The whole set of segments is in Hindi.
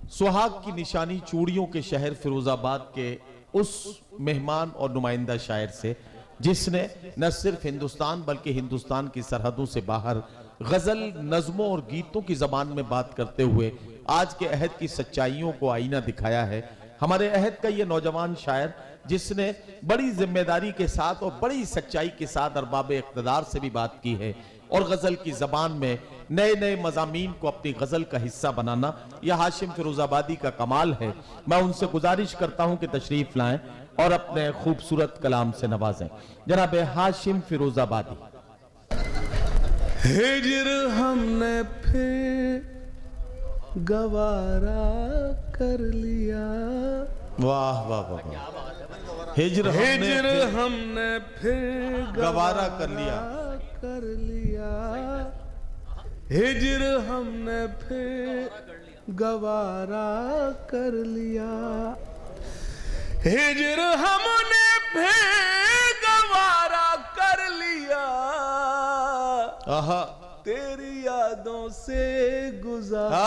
सुहाग की निशानी चूड़ियों के शहर फिरोजाबाद के उस मेहमान और नुमाइंदा शायर से जिसने न सिर्फ हिंदुस्तान बल्कि हिंदुस्तान की सरहदों से बाहर गजल, नज्मों और गीतों की जबान में बात करते हुए आज के अहद की सच्चाइयों को आईना दिखाया है। हमारे अहद का ये नौजवान शायर जिसने बड़ी जिम्मेदारी के साथ और बड़ी सच्चाई के साथ अरबाब इक़्तिदार से भी बात की है और गजल की जबान में नए नए मज़ामीन को अपनी गजल का हिस्सा बनाना, यह हाशिम फिरोजाबादी का कमाल है। मैं उनसे गुजारिश करता हूं कि तशरीफ लाएं और अपने खूबसूरत कलाम से नवाजें। जनाब हाशिम फिरोजाबादी। हिजर हमने फिर गवारा कर लिया। वाह वाह वाह वाह। हिजर हमने फिर गवारा कर लिया। हिजर हमने फिर गवारा कर लिया। हिजर हमने फिर गवारा कर लिया। आहा, तेरी यादों से गुजारा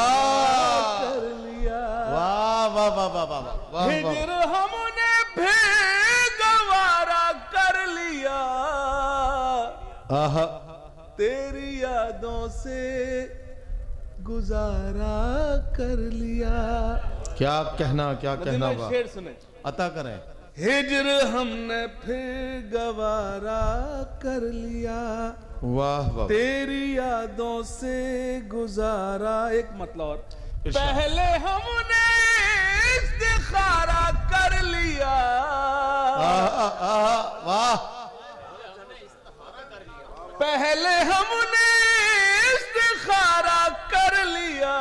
कर लिया। वाह वाह वाह वाह वाह वाह। हिजर हमने फिर गवारा कर लिया। आहा, तेरी यादों से गुजारा कर लिया। क्या कहना होगा, शेर सुने, अता करें। हिजर हमने फिर गवारा कर लिया। वाह वाह। तेरी यादों से गुजारा। एक मतलब और, पहले हमने इस्तिखारा कर लिया। वाह। पहले हमने इस्तिखारा कर लिया,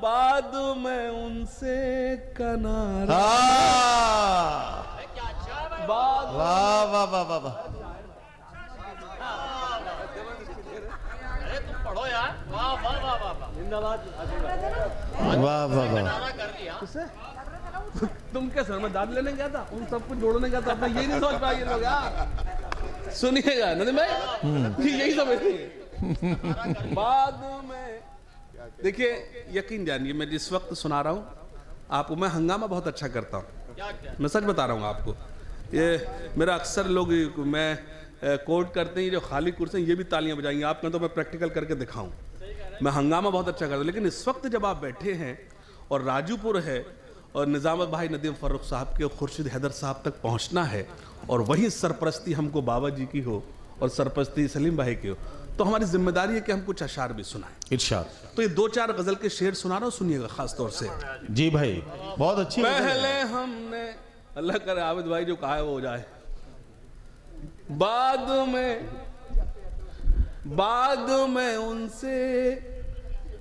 बाद में उनसे कनारा। वाह वाह वाह वाह वाह। पढ़ो यार। वाह वाह वाह वाह। जिंदाबाद। वाह वाह वाह। तुम क्या सर में दाद लेने गया था, उन सबको जोड़ने गया था, अपना यही नहीं समझ पाए ये लोग यार। सुनिएगा नदीम भाई, यही समझिए। बाद में देखिए, यकीन जानिए, मैं जिस वक्त सुना रहा हूँ आपको, मैं हंगामा बहुत अच्छा करता हूँ, मैं सच बता रहा हूँ आपको। ये मेरा अक्सर लोग मैं कोट करते हैं, जो खाली कुर्सी ये भी तालियां बजाएंगे, आप कहें तो मैं प्रैक्टिकल करके दिखाऊं। मैं हंगामा बहुत अच्छा करता हूँ, लेकिन इस वक्त जब आप बैठे हैं और राजूपुर है और निज़ामत भाई नदीम फ़र्रुख साहब के, खुर्शीद हैदर साहब तक पहुँचना है, और वही सरपरस्ती हमको बाबा जी की हो और सरपरस्ती सलीम भाई की हो, तो हमारी जिम्मेदारी है कि हम कुछ अशार भी सुनाएं। इरशाद। तो ये 2-4 गजल के शेर सुना रहा हूँ, सुनिएगा खास तौर से। जी भाई, बहुत अच्छी। पहले हमने, अल्लाह करे आबिद भाई जो कहा है वो हो जाए। बाद में उनसे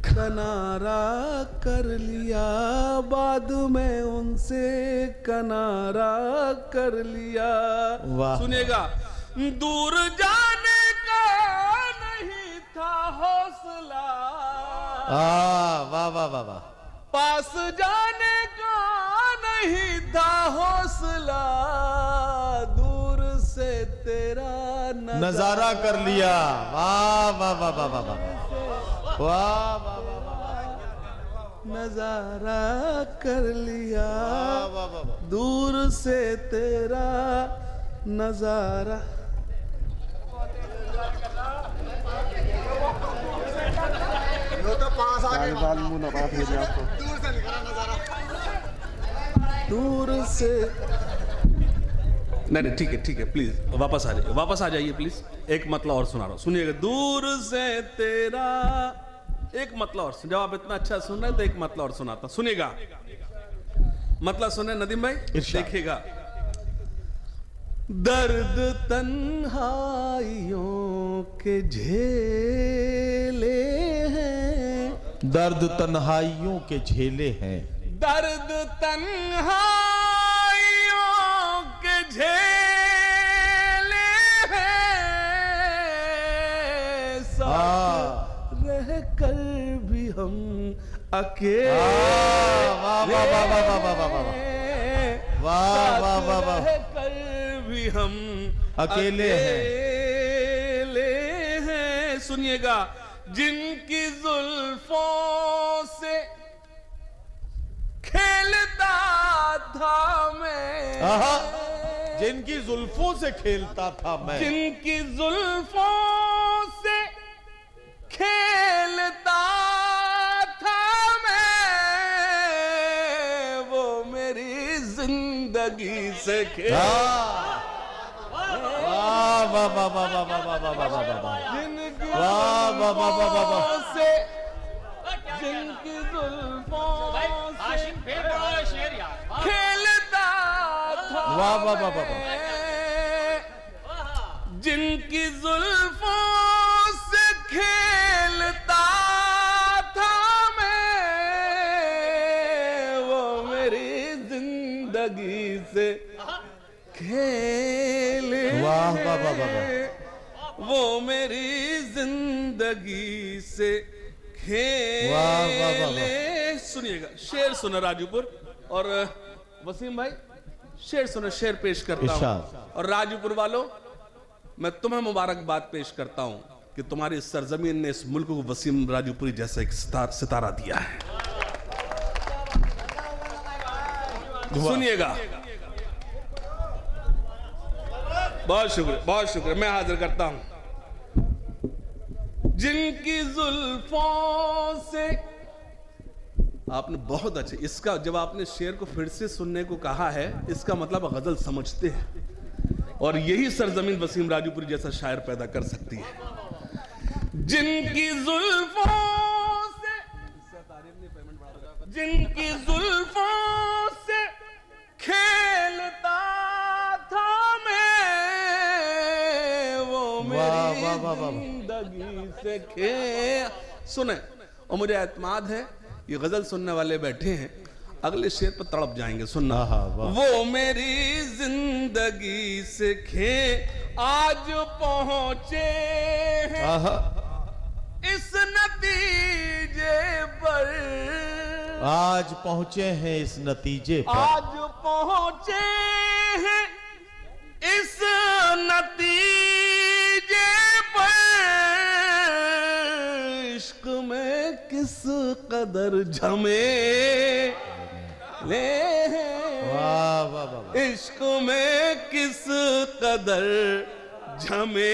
कनारा कर लिया। बाद में उनसे कनारा कर लिया। वाह। सुनिएगा, दूर जाने का नहीं था हौसला। वाह वाह वाह वाह। पास जाने का नहीं था हौसला, दूर से तेरा नजारा कर लिया। वाह वाह वाह वाह वाह वाह वाह वाह नजारा कर लिया। वाह वाह। दूर से तेरा नजारा। दूर से नहीं, ठीक है प्लीज वापस आ जाइए प्लीज। एक मतलब और सुना रहा हूं, सुनिएगा। दूर से तेरा, एक मतलब और, जब आप इतना अच्छा सुन रहे हैं तो एक मतलब और सुनाता हूं, सुनिएगा। मतलब सुने नदीम भाई, देखिएगा। दर्द तन्हाइयों के झेले हैं। दर्द तन्हाइयों के झेले हैं। दर्द तन्हाइयों के झेले हैं। साथ रह कर भी हम अकेले। वाह वाह वाह वाह वाह वाह वाह वाह वाह वाह वाह। रह कर भी हम अकेले हैं। सुनिएगा, जिनकी जुल्फों से आहा, जिनकी जुल्फों से खेलता था मैं, जिनकी जुल्फों से खेलता था मैं, वो मेरी जिंदगी से खेल। वाह वाह वाह वाह वाह वाह वाह वाह वाह वाह वाह। जिनकी वाह वाह वाह वाह वाह वाह। जुल्फों से, जिनकी जुल्फों आशिक फिर बड़ा शेर यार। खेलता था वाह वाह वाह वाह वाह। मैं, जिनकी जुल्फों से खेलता था मैं, वो मेरी जिंदगी से खेल। वाह वाह वाह वाह वाह। वो मेरी जिंदगी से वाह वाह वाह खेले। सुनिएगा, शेर सुना राजूपुर। और वसीम भाई शेर सुना, शेर पेश करता हूं। इरशाद। और राजूपुर वालों, मैं तुम्हें मुबारकबाद पेश करता हूं कि तुम्हारी इस सरजमीन ने इस मुल्क को वसीम राजूपुरी जैसा एक सितारा दिया है। सुनिएगा, बहुत शुक्रिया, बहुत शुक्रिया। मैं हाजिर करता हूं। जिनकी जुल्फों से, आपने बहुत अच्छे, इसका जब आपने शेर को फिर से सुनने को कहा है, इसका मतलब गजल समझते हैं, और यही सरजमीन वसीम राजूपुरी जैसा शायर पैदा कर सकती है। जिनकी जुल्फों से, जिनकी जुल्फों से खेलता था मैं, वो मेरी वाह, वाह, वाह। जिंदगी से खेल। सुने, और मुझे एतमाद है ये गजल सुनने वाले बैठे हैं, अगले शेर पर तड़प जाएंगे। सुनना, वो मेरी जिंदगी से आज पहुंचे हैं आहा, इस नतीजे पर, आज पहुंचे हैं इस नतीजे पर, आज पहुंचे हैं इस नतीजे पर, इश्क में किस कदर झमे ले हैं, वाह वाह वाह वाह। इश्क में किस कदर झमेले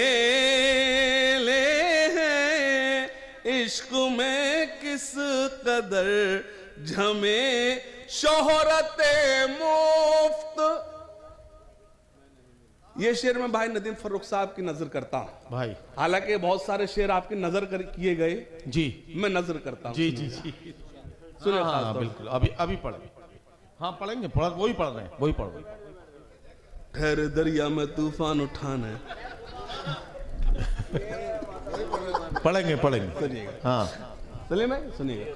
हैं, इश्क में किस कदर झमे शोहरत मुफ्त। ये शेर में भाई नदीम फर्रुख साहब की नजर करता हूं। भाई हालांकि बहुत सारे शेर आपकी नजर किए गए, जी मैं नजर करता हूं। जी जी जी। सुनिए, हाँ, खास तौर बिल्कुल, अभी अभी पढ़ेंगे। हाँ पढ़ेंगे, वही पढ़ रहे हैं, वही पढ़ रहे हैं। ठहर दरिया में तूफान उठाना। पढ़ेंगे पढ़ेंगे। सुनिएगा, हाँ चलिए मैं सुनिएगा,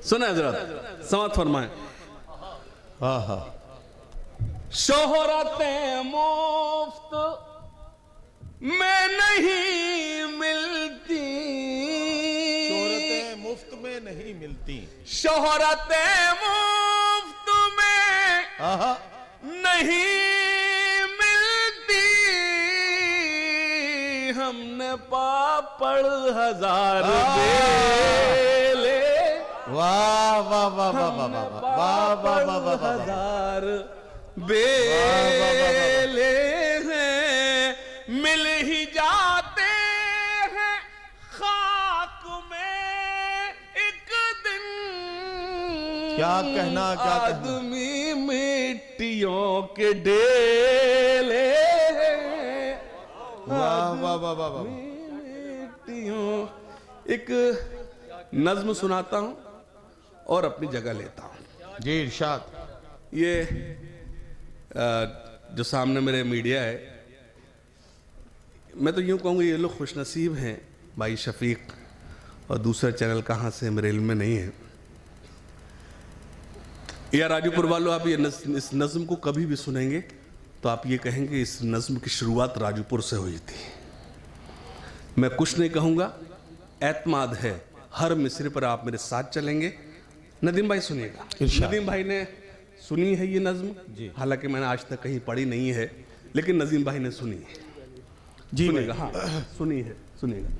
सुना हजरत, समात फरमाए। हाँ हाँ। शोहरतें मुफ्त में नहीं मिलती, शोहरतें मुफ्त में नहीं मिलती, शोहरतें मुफ्त में आहा, नहीं मिलती, हमने पापड़ हजार बेले, वाह वाह वाह वाह वाह वाह वाह वाह वाह वाह वाह। हजार बेले हैं, मिल ही जाते हैं खाक में एक दिन, क्या कहना, क्या कहना। आदमी मिट्टियों के ढेले हैं, वाह वाह वाह वाह वाह। मिट्टियों। एक नज्म सुनाता हूं और अपनी जगह लेता हूं। जी इरशाद। ये जो सामने मेरे मीडिया है, मैं तो यूं कहूँगा ये लोग खुशनसीब हैं, भाई शफीक और दूसरा चैनल कहाँ से मेरे इल्म में नहीं है। या राजूपुर वालों, आप ये इस नज़्म को कभी भी सुनेंगे तो आप ये कहेंगे इस नज़्म की शुरुआत राजूपुर से हुई थी। मैं कुछ नहीं कहूँगा, एतमाद है हर मिसरे पर आप मेरे साथ चलेंगे। नदीम भाई सुनिएगा, नदीम भाई ने सुनी है ये नज़्म, हालांकि मैंने आज तक कहीं पढ़ी नहीं है, लेकिन नदीम भाई ने सुनी है। जी सुनिएगा, हाँ सुनी है, सुनिएगा,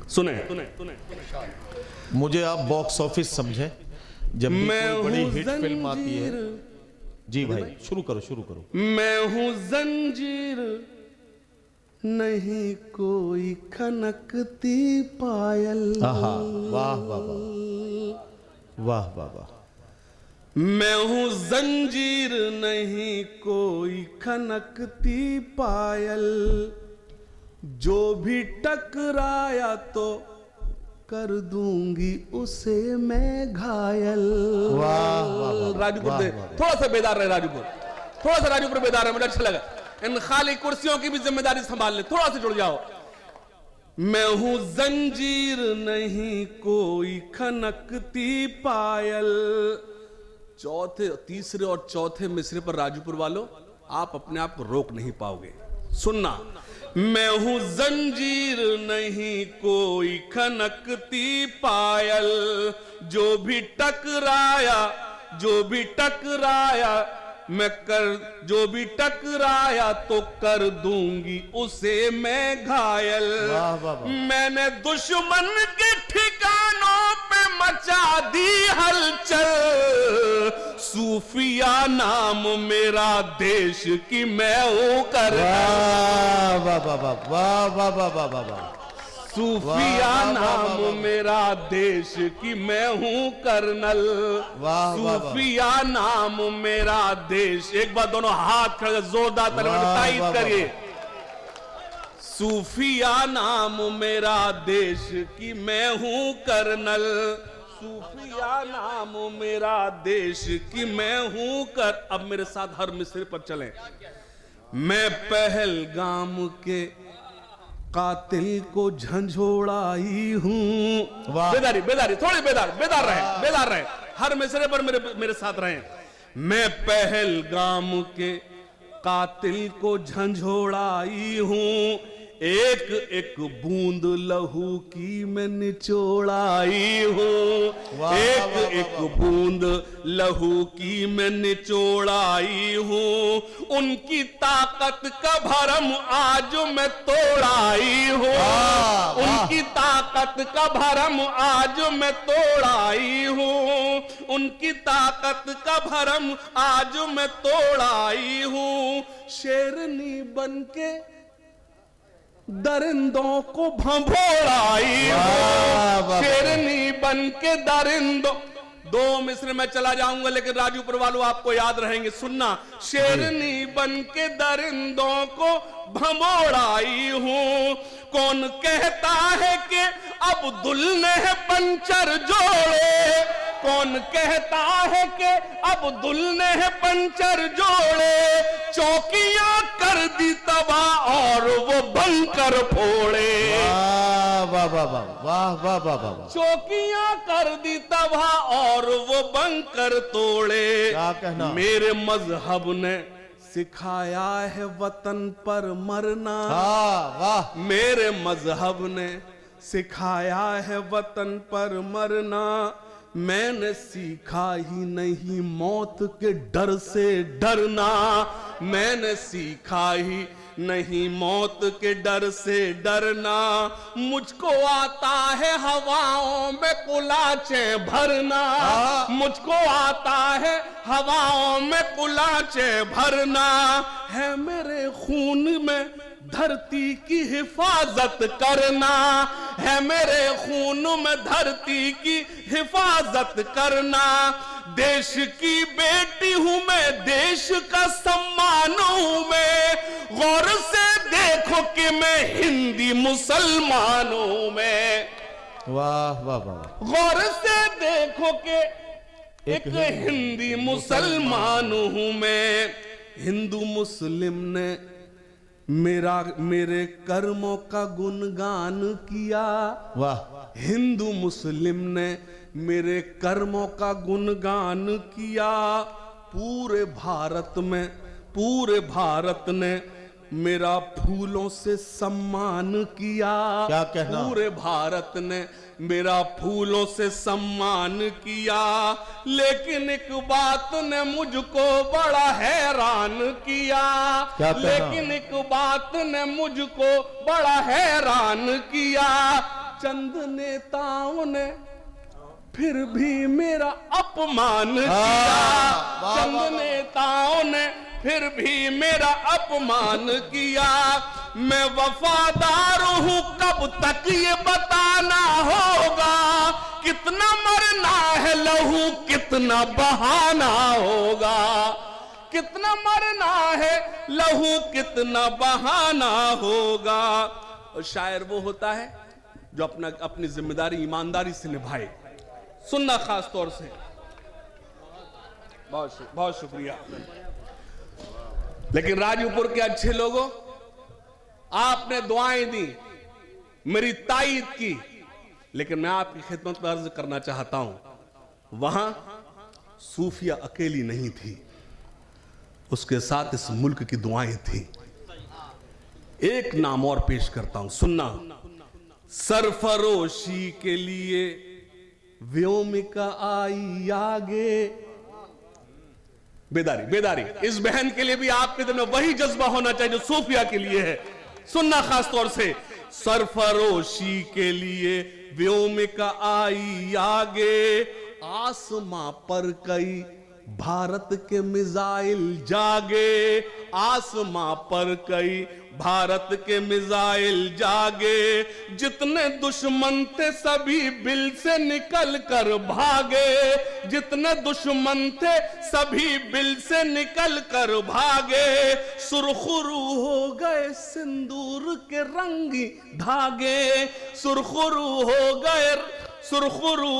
सुने। मुझे आप बॉक्स ऑफिस समझे, जब भी मैं कोई बड़ी हूँ हिट फिल्म आती है जी भाई, शुरू करो शुरू करो। मैं हूं जंजीर नहीं कोई खनकती पायल। आहा, वाह वाह वाह वाह वाह वाह। मैं हूं जंजीर नहीं कोई खनकती पायल, जो भी टकराया तो कर दूंगी उसे मैं घायल। वाह वाह वाह, राजूपुर वाह, से वाह, वाह। थोड़ा सा बेदार रहे, राजूपुर थोड़ा सा राजूपुर बेदार है, मुझे अच्छा लगा। इन खाली कुर्सियों की भी जिम्मेदारी संभाल ले, थोड़ा सा जुड़ जाओ। मैं हूं जंजीर नहीं कोई खनकती पायल। चौथे, तीसरे और चौथे मिसरे पर राजूपुर वालों आप अपने आप को रोक नहीं पाओगे। सुनना, मैं हूं जंजीर नहीं कोई खनकती पायल, जो भी टकराया मैं कर, जो भी टकराया तो कर दूंगी उसे मैं घायल। वाह, वाह, वाह। मैंने दुश्मन के ठिकानों पे मचा दी हलचल, सूफिया नाम मेरा देश की मैं हूं कर। वाह वाह वाह वाह वाह वाह वाह वाह वाह वाह। सूफिया वाह, वाह, नाम वाह, वाह। मेरा देश की मैं हूं कर्नल। वाह, वाह, वाह। सूफिया नाम मेरा देश। एक बार दोनों हाथ खड़े जोरदार तालियों वाह, से तारीफ वाह, करिए। वाह। सूफिया नाम मेरा देश की मैं हूं कर्नल, सूफिया नाम मेरा देश की मैं हूं कर। अब मेरे साथ हर मिसरे पर चलें। मैं पहलगाम के कातिल को झंझोड़ाई हूं। वाह। बेदारी बेदारी थोड़ी बेदार रहे हर मिसरे पर मेरे साथ रहे। मैं पहलगाम के कातिल को झंझोड़ाई हूं, एक एक बूंद लहू की मैं निचोड़ाई हूं। वाह, एक वाह, वाह, एक वाह। बूंद लहू की मैं निचोड़ाई हूं। उनकी ताकत का भरम आज मैं तोड़ाई हूं। वाह, वाह। उनकी ताकत का भरम आज मैं तोड़ाई हूं। उनकी ताकत का भरम आज मैं तोड़ाई हूं। शेरनी बनके दरिंदों को भंभोड़ाई वाह, हूं। वाह। शेरनी बनके दरिंदों। दो मिस्र में चला जाऊंगा लेकिन राजूपुर वालों आपको याद रहेंगे। सुनना, शेरनी बनके दरिंदों को भंभोड़ाई हूं। कौन कहता है कि अब्दुल ने पंचर जोड़े, कौन कहता है कि अब्दुल ने पंचर जोड़े। चौकियां कर दी तबाह और वो बंकर फोड़े। वाह वाह वाह वाह वाह वाह वाह वाह। चौकियां कर दी तबाह और वो बंकर तोड़े। क्या कहना। मेरे मजहब ने सिखाया है वतन पर मरना। वाह। मेरे मजहब ने सिखाया है वतन पर मरना। मैंने सीखा ही नहीं मौत के डर से डरना। मैंने सीखा ही नहीं मौत के डर से डरना। मुझको आता है हवाओं में कुलाचें भरना। मुझको आता है हवाओं में कुलाचें भरना। है मेरे खून में धरती की हिफाजत करना। है मेरे खून में धरती की हिफाजत करना। देश की बेटी हूं मैं, देश का सम्मान हूं मैं। गौर से देखो कि मैं हिंदी मुसलमान हूं मैं। वाह वाह वाह। गौर से देखो कि एक हिंदी मुसलमान हूं मैं। हिंदू मुस्लिम ने मेरे कर्मों का गुणगान किया। वाह। हिंदू मुस्लिम ने मेरे कर्मों का गुणगान किया। पूरे भारत ने मेरा फूलों से सम्मान किया। क्या कहना। पूरे भारत ने मेरा फूलों से सम्मान किया। लेकिन एक बात ने मुझको बड़ा हैरान किया। क्या कहना? लेकिन एक बात ने मुझको बड़ा हैरान किया। चंद नेताओं ने फिर भी मेरा अपमान किया। चंद नेताओं ने फिर भी मेरा अपमान किया। मैं वफादार हूं कब तक ये बताना होगा। कितना मरना है लहू कितना बहाना होगा। कितना मरना है लहू कितना बहाना होगा। और शायर वो होता है जो अपनी जिम्मेदारी ईमानदारी से निभाए। सुनना खास तौर से। बहुत शुक्रिया। लेकिन राजूपुर के अच्छे लोगों, आपने दुआएं दी, मेरी तायीद की, लेकिन मैं आपकी खिदमत में अर्ज करना चाहता हूं, वहां सूफिया अकेली नहीं थी, उसके साथ इस मुल्क की दुआएं थी। एक नाम और पेश करता हूं, सुनना। सरफरोशी के लिए व्योमिका आई आगे। बेदारी बेदारी, इस बहन के लिए भी आपके दिल में वही जज्बा होना चाहिए जो सूफिया के लिए है। सुनना खास तौर से। सरफरोशी के लिए व्योमिका आई आगे। आसमां पर कई भारत के मिसाइल जागे। आसमां पर कई भारत के मिसाइल जागे। जितने दुश्मन थे सभी बिल से निकल कर भागे। जितने दुश्मन थे सभी बिल से निकल कर भागे। सुरखरू हो गए सिंदूर के रंगी धागे। सुरखरू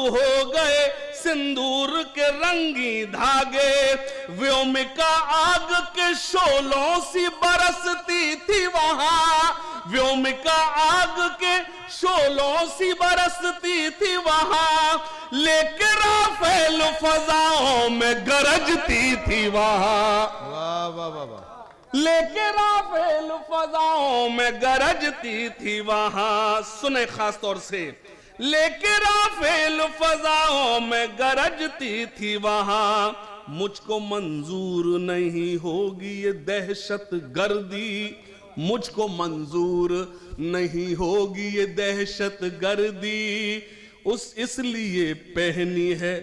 हो गए सिंदूर के रंगी धागे। व्योमिका आग के शोलों सी बरसती थी वहां। व्योमिका आग के शोलों सी बरसती थी वहां। लेके राफेल फजाओं में गरजती थी वहां। वाह वाह वाह वाह। लेके राफेल फजाओं में गरजती थी वहां। सुने खास तौर से। लेके राफेल फजाओं में गरजती थी वहां। मुझको मंजूर नहीं होगी ये दहशत गर्दी। मुझको मंजूर नहीं होगी ये दहशत गर्दी। इसलिए पहनी है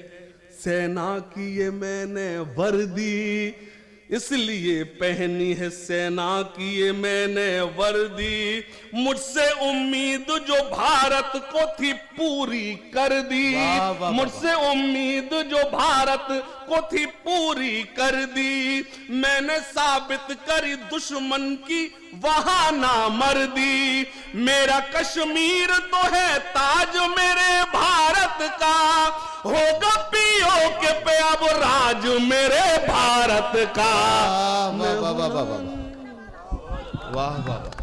सेना की ये मैंने वर्दी। इसलिए पहनी है सेना की ये मैंने वर्दी। मुझसे उम्मीद जो भारत को थी पूरी कर दी। मुझसे उम्मीद जो भारत को थी पूरी कर दी। मैंने साबित करी दुश्मन की वहां नामर्दी। मेरा कश्मीर तो है ताज मेरे भारत का। होगा पीओ के पे अब राज मेरे भारत का। वाह वाह वाह वाह वाह वाह वाह।